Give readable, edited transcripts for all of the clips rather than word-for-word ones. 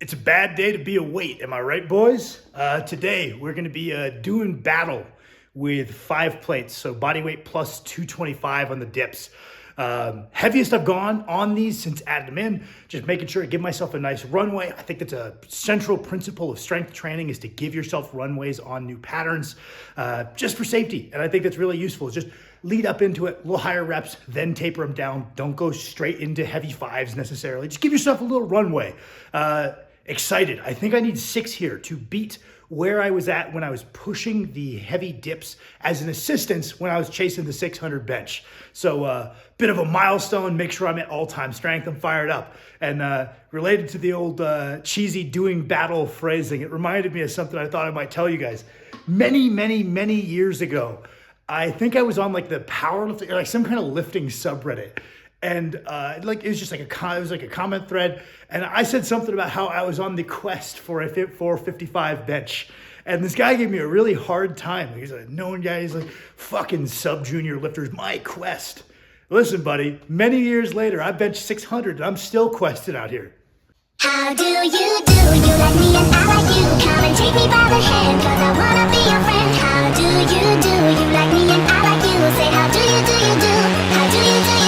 It's a bad day to be a weight, am I right, boys? Today, we're gonna be doing battle with 5 plates, so body weight plus 225 on the dips. Heaviest I've gone on these since adding them in, just making sure I give myself a nice runway. I think that's a central principle of strength training, is to give yourself runways on new patterns, just for safety. And I think that's really useful. Just lead up into it, a little higher reps, then taper them down. Don't go straight into heavy 5s necessarily. Just give yourself a little runway. Excited. I think I need 6 here to beat where I was at when I was pushing the heavy dips as an assistance when I was chasing the 600 bench. So bit of a milestone, make sure I'm at all-time strength. I'm fired up. And related to the old cheesy doing battle phrasing, it reminded me of something I thought I might tell you guys. Many years ago, I think I was on like the powerlifting, like some kind of lifting subreddit. And it was just like a comment thread, and I said something about how I was on the quest for a 455 bench, and this guy gave me a really hard time. He's a known guy. He's like, fucking sub-junior lifters, my quest. Listen, buddy, many years later, I benched 600, and I'm still questing out here. How do you do? You like me and I like you. Come and take me by the hand, 'cause I wanna be your friend. How do you do? You like me and I like you. Say, how do you do? How do you do?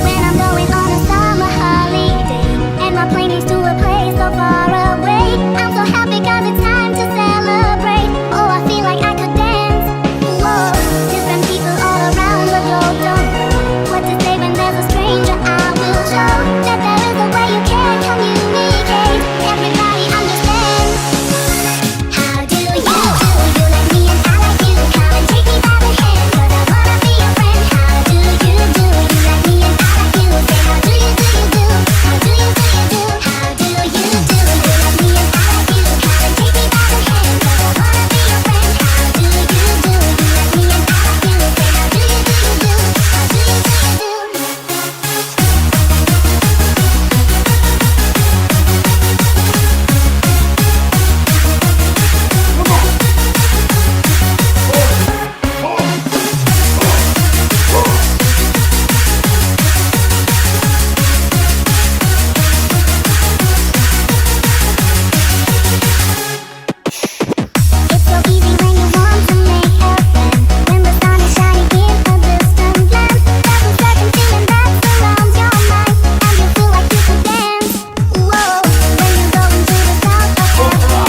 When I'm going on a summer holiday and my plane leaves to a place so far away, I'm so happy 'cause it's time to celebrate. Oh, I feel like I could dance. Whoa, different people all around the globe don't know what to say when there's a stranger. I will show that there is a way you can communicate. Everybody understands. How do you do? You like me and I like you. Come and take me by the hand, 'cause I wanna be your friend. How do you do? You like me and I like you. Say, how do you do? How do you do? How do you do? You like me and I like you. Come and take me by the hand, 'cause I wanna be your friend. How do you do? You like me and I like you. Say, how do you do? How do you It's so easy when you want to make a friend. When the sun is shining in a distant land, there's a certain feeling that surrounds your mind, and you feel like you could dance. Whoa, when you go into the south of Africa,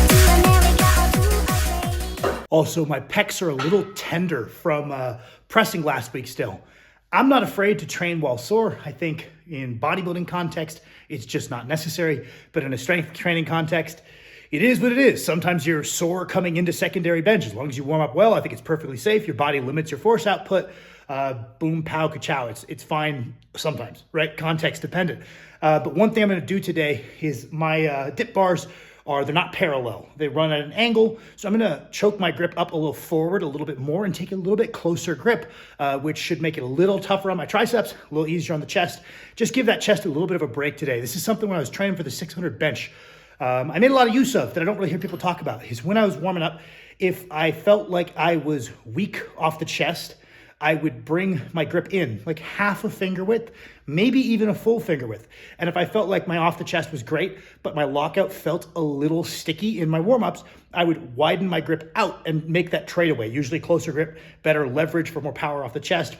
to America or to Australia. Also, my pecs are a little tender from pressing last week still. I'm not afraid to train while sore. I think in bodybuilding context, it's just not necessary. But in a strength training context, it is what it is. Sometimes you're sore coming into secondary bench. As long as you warm up well, I think it's perfectly safe. Your body limits your force output. Boom, pow, ka-chow. It's fine sometimes, right? Context dependent. But one thing I'm going to do today is my dip bars they're not parallel. They run at an angle. So I'm going to choke my grip up a little forward a little bit more and take a little bit closer grip, which should make it a little tougher on my triceps, a little easier on the chest. Just give that chest a little bit of a break today. This is something when I was training for the 600 bench, I made a lot of use of that I don't really hear people talk about, is when I was warming up, if I felt like I was weak off the chest, I would bring my grip in like half a finger width, maybe even a full finger width. And if I felt like my off the chest was great, but my lockout felt a little sticky in my warm-ups, I would widen my grip out and make that trade away. Usually closer grip, better leverage for more power off the chest,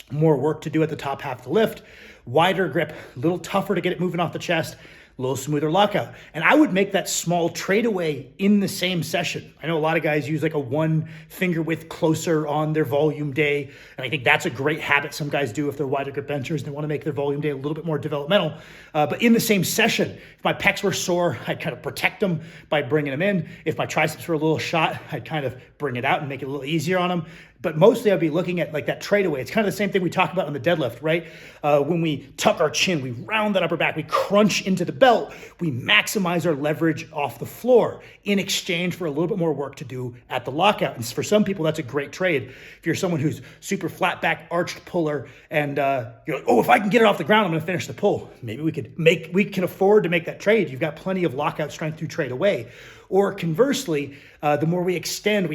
more work to do at the top half of the lift, wider grip, a little tougher to get it moving off the chest, a little smoother lockout. And I would make that small trade away in the same session. I know a lot of guys use like a 1 finger width closer on their volume day. And I think that's a great habit some guys do if they're wider grip benchers and they want to make their volume day a little bit more developmental. But in the same session, if my pecs were sore, I'd kind of protect them by bringing them in. If my triceps were a little shot, I'd kind of bring it out and make it a little easier on them. But mostly I'd be looking at like that trade away. It's kind of the same thing we talk about on the deadlift, right? When we tuck our chin, we round that upper back, we crunch into the belt, we maximize our leverage off the floor in exchange for a little bit more work to do at the lockout. And for some people, that's a great trade. If you're someone who's super flat back, arched puller, and you're like, oh, if I can get it off the ground, I'm gonna finish the pull. Maybe we can afford to make that trade. You've got plenty of lockout strength to trade away. Or conversely, the more we extend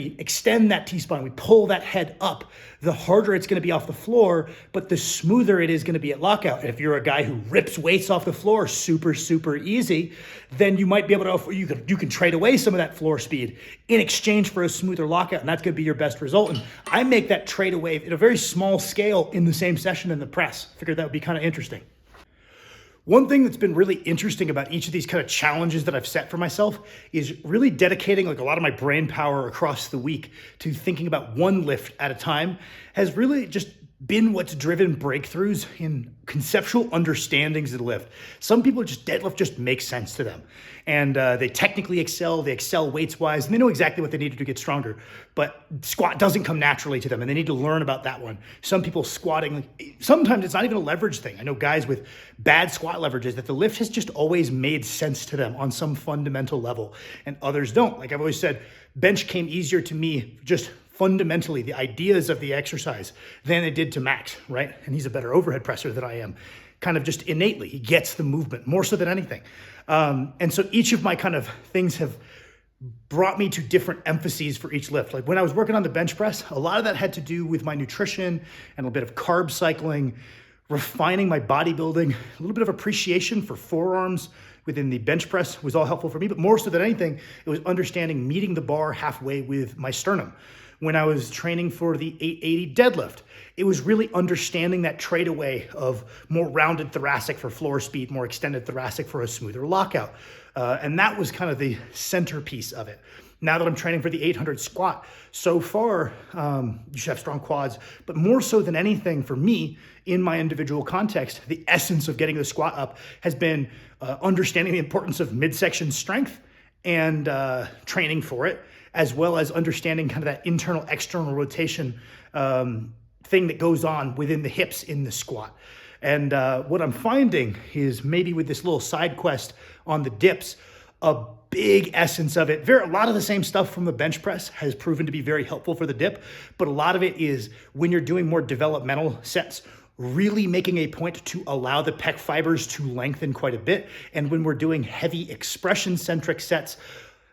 that T-spine, we pull that head up, the harder it's going to be off the floor, but the smoother it is going to be at lockout. And if you're a guy who rips weights off the floor super, super easy, then you might be able to, you can trade away some of that floor speed in exchange for a smoother lockout, and that's going to be your best result. And I make that trade away at a very small scale in the same session in the press. Figured that would be kind of interesting. One thing that's been really interesting about each of these kind of challenges that I've set for myself is really dedicating like a lot of my brain power across the week to thinking about one lift at a time has really just been what's driven breakthroughs in conceptual understandings of the lift. Some people deadlift just makes sense to them. And they technically excel, they excel weights wise, and they know exactly what they need to do to get stronger. But squat doesn't come naturally to them, and they need to learn about that one. Some people squatting, sometimes it's not even a leverage thing. I know guys with bad squat leverages that the lift has just always made sense to them on some fundamental level, and others don't. Like I've always said, bench came easier to me just fundamentally, the ideas of the exercise than it did to Max, right? And he's a better overhead presser than I am, kind of just innately. He gets the movement more so than anything. And so each of my kind of things have brought me to different emphases for each lift. Like when I was working on the bench press, a lot of that had to do with my nutrition and a bit of carb cycling, refining my bodybuilding, a little bit of appreciation for forearms within the bench press was all helpful for me. But more so than anything, it was understanding meeting the bar halfway with my sternum. When I was training for the 880 deadlift, it was really understanding that trade away of more rounded thoracic for floor speed, more extended thoracic for a smoother lockout. And that was kind of the centerpiece of it. Now that I'm training for the 800 squat, so far, you should have strong quads, but more so than anything for me, in my individual context, the essence of getting the squat up has been understanding the importance of midsection strength and training for it, as well as understanding kind of that internal external rotation thing that goes on within the hips in the squat. And what I'm finding is maybe with this little side quest on the dips, a big essence of it, a lot of the same stuff from the bench press has proven to be very helpful for the dip, but a lot of it is when you're doing more developmental sets, really making a point to allow the pec fibers to lengthen quite a bit. And when we're doing heavy expression-centric sets,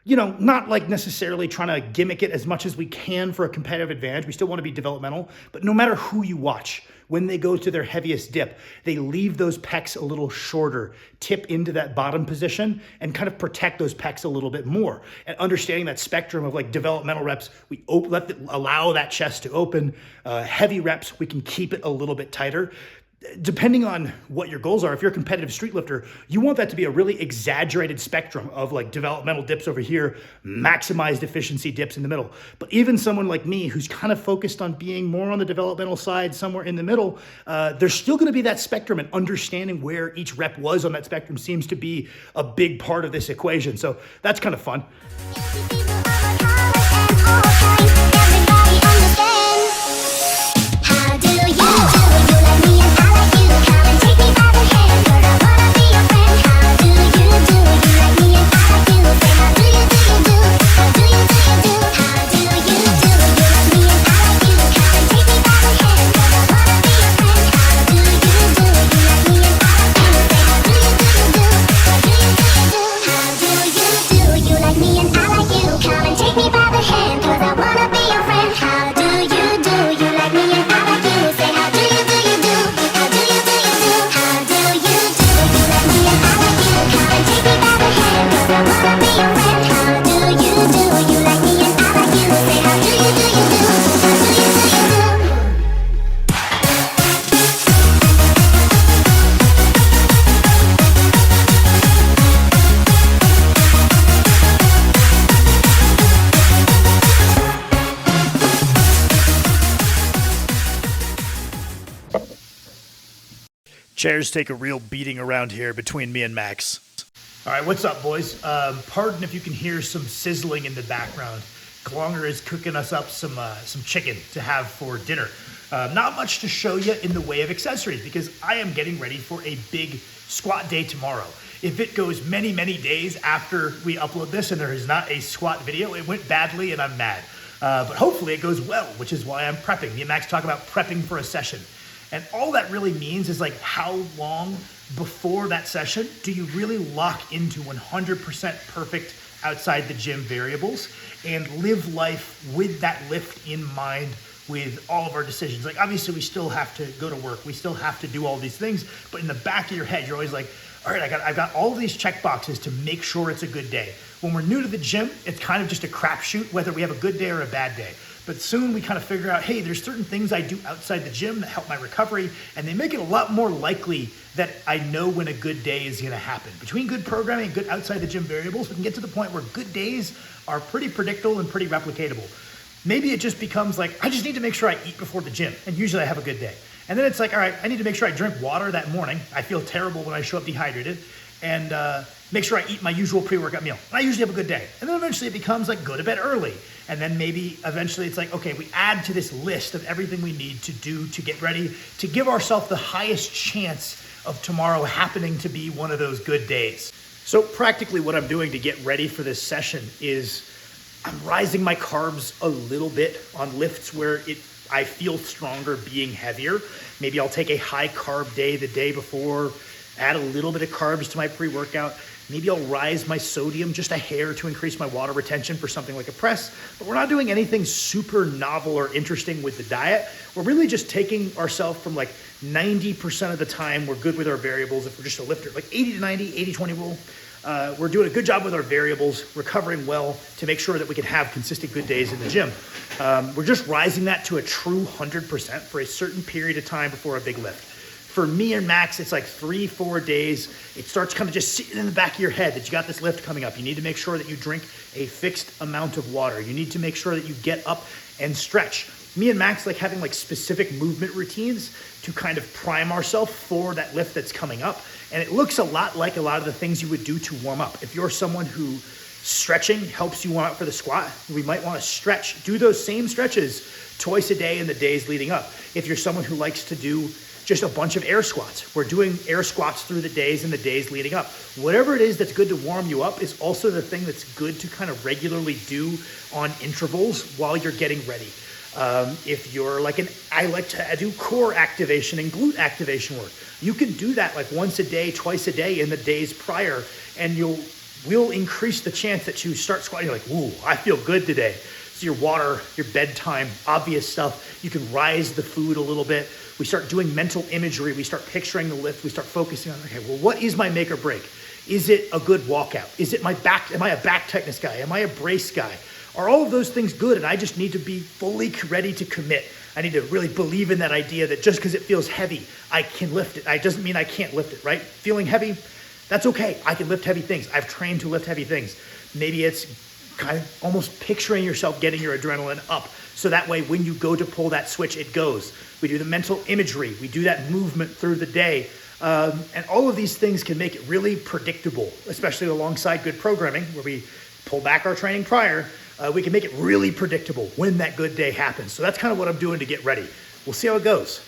you know, not like necessarily trying to gimmick it as much as we can for a competitive advantage. We still want to be developmental, but no matter who you watch, when they go to their heaviest dip, they leave those pecs a little shorter, tip into that bottom position, and kind of protect those pecs a little bit more. And understanding that spectrum of like developmental reps, we allow that chest to open. Heavy reps, we can keep it a little bit tighter. Depending on what your goals are, if you're a competitive street lifter, you want that to be a really exaggerated spectrum of like developmental dips over here, maximized efficiency dips in the middle. But even someone like me who's kind of focused on being more on the developmental side, somewhere in the middle, there's still going to be that spectrum, and understanding where each rep was on that spectrum seems to be a big part of this equation. So that's kind of fun. Chairs take a real beating around here between me and Max. All right, what's up, boys? Pardon if you can hear some sizzling in the background. Klonger is cooking us up some chicken to have for dinner. Not much to show you in the way of accessories because I am getting ready for a big squat day tomorrow. If it goes many, many days after we upload this and there is not a squat video, it went badly and I'm mad. But hopefully it goes well, which is why I'm prepping. Me and Max talk about prepping for a session. And all that really means is like how long before that session, do you really lock into 100% perfect outside the gym variables and live life with that lift in mind with all of our decisions? Like, obviously we still have to go to work, we still have to do all these things, but in the back of your head, you're always like, all right, I've got all of these check boxes to make sure it's a good day. When we're new to the gym, it's kind of just a crapshoot whether we have a good day or a bad day. But soon we kind of figure out, hey, there's certain things I do outside the gym that help my recovery, and they make it a lot more likely that I know when a good day is gonna happen. Between good programming and good outside the gym variables, we can get to the point where good days are pretty predictable and pretty replicatable. Maybe it just becomes like, I just need to make sure I eat before the gym, and usually I have a good day. And then it's like, all right, I need to make sure I drink water that morning. I feel terrible when I show up dehydrated. And make sure I eat my usual pre-workout meal. And I usually have a good day. And then eventually it becomes like, go to bed early. And then maybe eventually it's like, okay, we add to this list of everything we need to do to get ready, to give ourselves the highest chance of tomorrow happening to be one of those good days. So practically what I'm doing to get ready for this session is I'm rising my carbs a little bit on lifts where I feel stronger being heavier. Maybe I'll take a high carb day the day before, add a little bit of carbs to my pre-workout. Maybe I'll rise my sodium just a hair to increase my water retention for something like a press. But we're not doing anything super novel or interesting with the diet. We're really just taking ourselves from like 90% of the time we're good with our variables if we're just a lifter, like 80 to 90, 80-20 rule. We're doing a good job with our variables, recovering well to make sure that we can have consistent good days in the gym. We're just rising that to a true 100% for a certain period of time before a big lift. For me and Max, it's like 3-4 days. It starts kind of just sitting in the back of your head that you got this lift coming up. You need to make sure that you drink a fixed amount of water. You need to make sure that you get up and stretch. Me and Max like having like specific movement routines to kind of prime ourselves for that lift that's coming up. And it looks a lot like a lot of the things you would do to warm up. If you're someone who stretching helps you warm up for the squat, we might want to stretch. Do those same stretches twice a day in the days leading up. If you're someone who likes to do just a bunch of air squats, we're doing air squats through the days and the days leading up. Whatever it is that's good to warm you up is also the thing that's good to kind of regularly do on intervals while you're getting ready. If you're like I like to do core activation and glute activation work. You can do that like once a day, twice a day in the days prior, and will increase the chance that you start squatting. You're like, ooh, I feel good today. So your water, your bedtime, obvious stuff. You can rise the food a little bit. We start doing mental imagery. We start picturing the lift. We start focusing on, okay, well, what is my make or break? Is it a good walkout? Is it my back? Am I a back tightness guy? Am I a brace guy? Are all of those things good? And I just need to be fully ready to commit. I need to really believe in that idea that just because it feels heavy, I can lift it. It doesn't mean I can't lift it, right? Feeling heavy, that's okay. I can lift heavy things. I've trained to lift heavy things. Maybe it's kind of almost picturing yourself getting your adrenaline up. So that way, when you go to pull that switch, it goes. We do the mental imagery. We do that movement through the day. And all of these things can make it really predictable, especially alongside good programming, where we pull back our training prior. We can make it really predictable when that good day happens. So that's kind of what I'm doing to get ready. We'll see how it goes.